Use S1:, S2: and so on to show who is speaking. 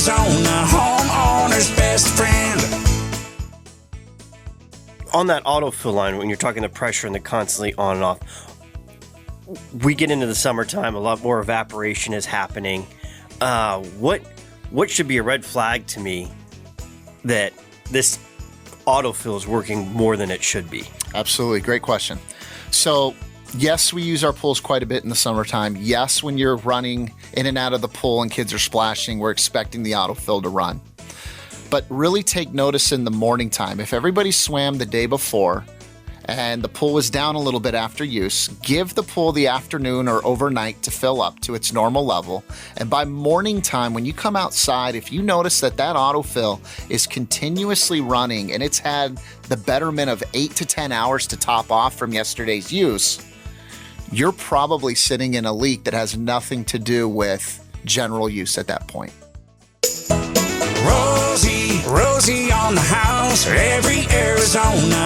S1: Arizona, homeowner's best friend.
S2: On that autofill line, when you're talking the pressure and the constantly on and off, we get into the summertime, a lot more evaporation is happening. What should be a red flag to me that this autofill is working more than it should be?
S3: Absolutely. Great question. So yes, we use our pools quite a bit in the summertime. Yes, when you're running in and out of the pool and kids are splashing, we're expecting the autofill to run. But really take notice in the morning time. If everybody swam the day before and the pool was down a little bit after use, give the pool the afternoon or overnight to fill up to its normal level. And by morning time, when you come outside, if you notice that autofill is continuously running and it's had the betterment of 8 to 10 hours to top off from yesterday's use, you're probably sitting in a leak that has nothing to do with general use at that point.
S1: Rosie on the house, every Arizona